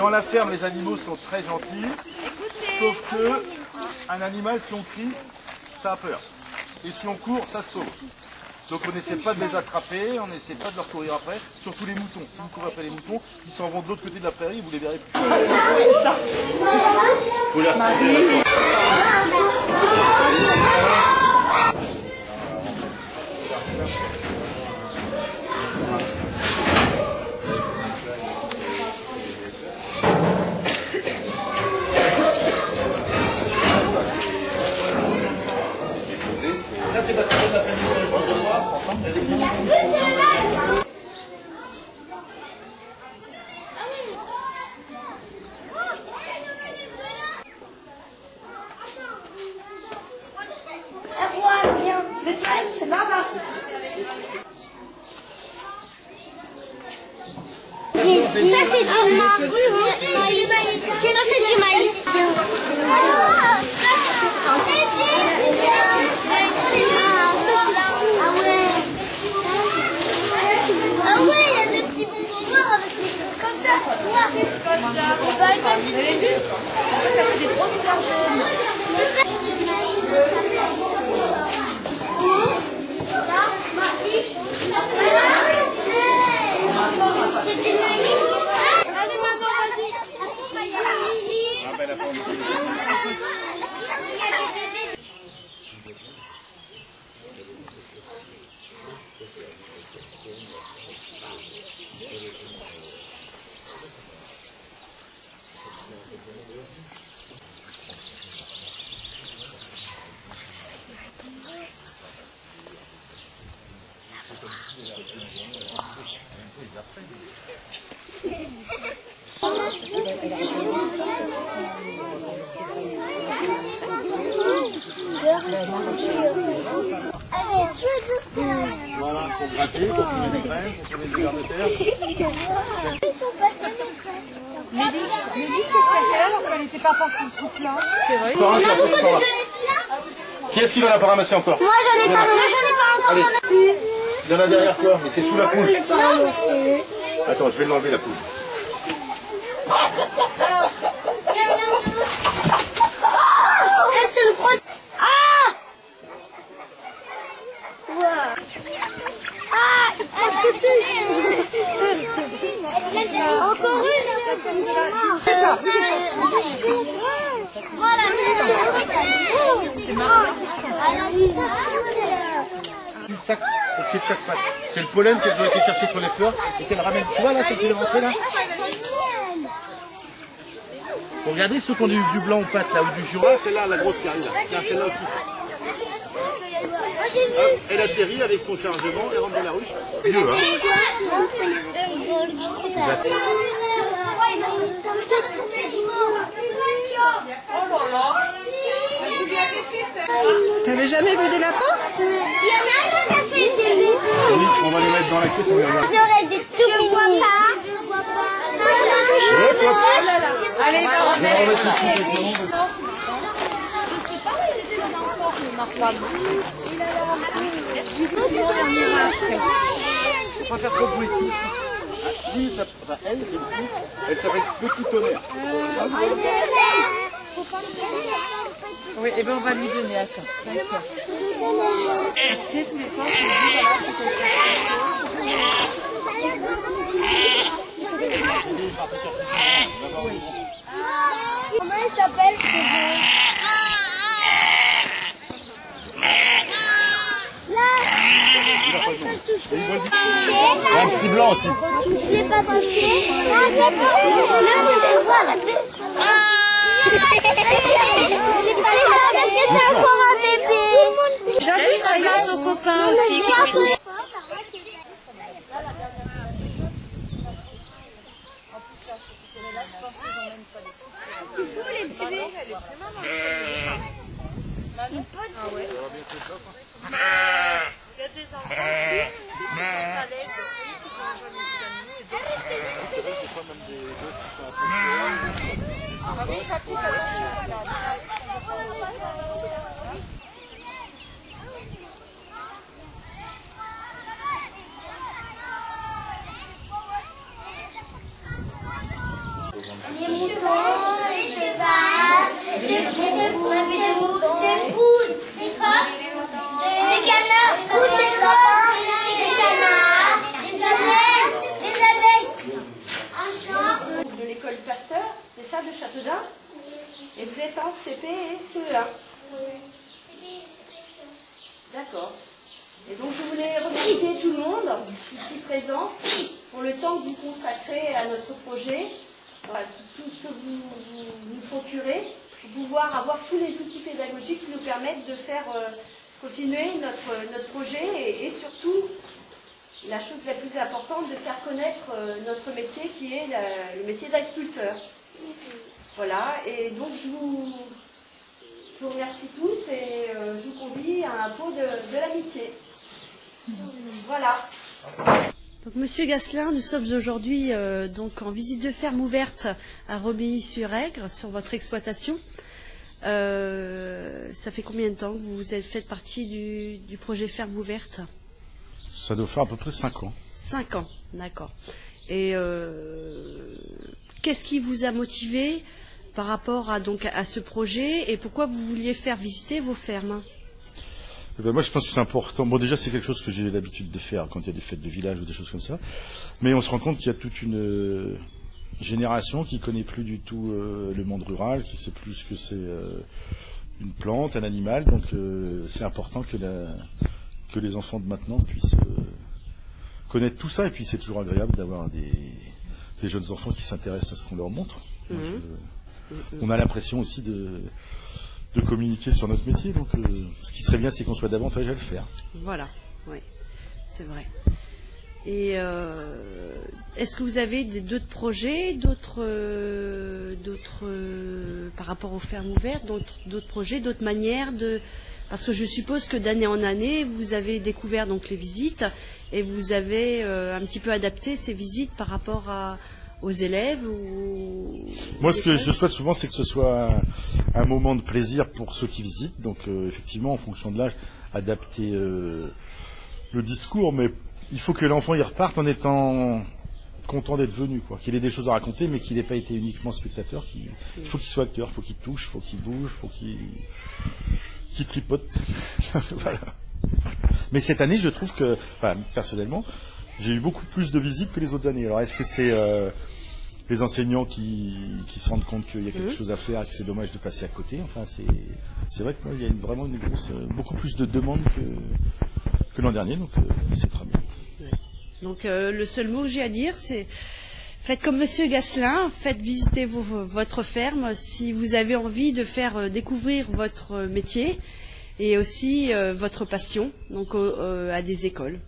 Dans la ferme, les animaux sont très gentils, sauf que un animal, si on crie, ça a peur. Et si on court, ça se sauve. Donc on n'essaie pas de les attraper, on n'essaie pas de leur courir après, surtout les moutons. Si vous courez après les moutons, ils s'en vont de l'autre côté de la prairie, vous les verrez plus. Faut les retrouver. Ça c'est parce que ça s'appelle le jour de moi. C'est là-bas. Ça c'est du maïs. Ça c'est du maïs. Ah ouais, il y a des petits bonbons noirs avec des trucs comme ça. Comme ça. Vous avez vu? Ça fait des grosses fleurs jaunes. C'est du maïs. Allez maman, vas-y. Voilà, pour gratter, pour trouver des graines, pour trouver des vers de terre. Mélis, c'est celle alors qu'elle n'était pas partie de ce groupe-là. C'est vrai. Qui est-ce qui n'en a pas ramassé encore? Moi j'en ai pas encore. Allez. Il y en a derrière toi, mais c'est sous la poule. Attends, je vais l'enlever la poule. C'est le procès. Ah! Ah! Est-ce que c'est... Encore une? Voilà. C'est marrant. Un sac pour pied de chaque patte. C'est le pollen qu'elles ont été chercher sur les fleurs et qu'elles ramènent. Tu vois là, celle qui est rentrée là? Pour regarder ceux qui ont du blanc aux pattes là ou du jura, celle-là, la grosse qui arrive là. Tiens, celle-là aussi. Hop, elle atterrit avec son chargement et rentre dans la ruche. Mieux, hein? T'avais jamais vu des lapins? Il y en a un qui a fait des Oui, on va les mettre dans la caisse. On va voir. oreilles des tout mignons. Allez, On va remettre tout de suite. Faut pas faire trop de bruit. Lui, elle, c'est le coup. Elle s'appelle Petit Tonnerre. Oui, et ben on va lui donner, attends. D'accord. Tous les soirs, je dis voilà, Comment il s'appelle? Il y a un petit blanc aussi. Je l'ai pas touché. Je l'ai pas parce que c'est encore un bébé. J'appuie ça y a son copain aussi qui cuisine. Il y a des enfants qui sont à l'aise, qui sont jolis animaux et d'autres. C'est vrai que des fois, même des gosses qui sont un peu... Ah oui, ça pique à la ça, de Châteaudun? Et vous êtes en CP et CE1? D'accord. Et donc je voulais remercier tout le monde ici présent pour le temps que vous consacrez à notre projet, tout ce que vous nous procurez, pour pouvoir avoir tous les outils pédagogiques qui nous permettent de faire continuer notre projet et surtout, la chose la plus importante, de faire connaître notre métier qui est le métier d'agriculteur. Voilà, et donc je vous remercie tous et je vous convie à un pot de l'amitié. Voilà. Donc, Monsieur Gasselin, nous sommes aujourd'hui donc en visite de ferme ouverte à Romilly-sur-Aigre, sur votre exploitation. Ça fait combien de temps que vous faites partie du projet ferme ouverte? Ça doit faire à peu près 5 ans. 5 ans, d'accord. Et qu'est-ce qui vous a motivé par rapport à ce projet et pourquoi vous vouliez faire visiter vos fermes? Moi, je pense que c'est important. Bon, déjà, c'est quelque chose que j'ai l'habitude de faire quand il y a des fêtes de village ou des choses comme ça. Mais on se rend compte qu'il y a toute une génération qui connaît plus du tout le monde rural, qui sait plus ce que c'est une plante, un animal. Donc, c'est important que les enfants de maintenant puissent connaître tout ça. Et puis, c'est toujours agréable d'avoir des jeunes enfants qui s'intéressent à ce qu'on leur montre. On a l'impression aussi de communiquer sur notre métier, donc ce qui serait bien, c'est qu'on soit davantage à le faire. Voilà, oui, c'est vrai. Et est-ce que vous avez d'autres projets, par rapport aux fermes ouvertes, d'autres projets, d'autres manières de... Parce que je suppose que d'année en année, vous avez découvert donc les visites et vous avez un petit peu adapté ces visites par rapport aux élèves ou... Moi, ce que je souhaite souvent, c'est que ce soit un moment de plaisir pour ceux qui visitent. Donc, effectivement, en fonction de l'âge, adapter le discours. Mais il faut que l'enfant y reparte en étant content d'être venu, quoi. Qu'il ait des choses à raconter, mais qu'il n'ait pas été uniquement spectateur. Il faut qu'il soit acteur, il faut qu'il touche, il faut qu'il bouge, il faut qu'il tripote. Voilà. Mais cette année, je trouve que, enfin, personnellement, j'ai eu beaucoup plus de visites que les autres années. Alors, est-ce que c'est les enseignants qui se rendent compte qu'il y a quelque chose à faire et que c'est dommage de passer à côté? Enfin, c'est vrai qu'il y a vraiment beaucoup plus de demandes que l'an dernier, donc c'est très bien. Donc, le seul mot que j'ai à dire, c'est faites comme Monsieur Gasselin, faites visiter votre ferme si vous avez envie de faire découvrir votre métier et aussi votre passion, donc à des écoles.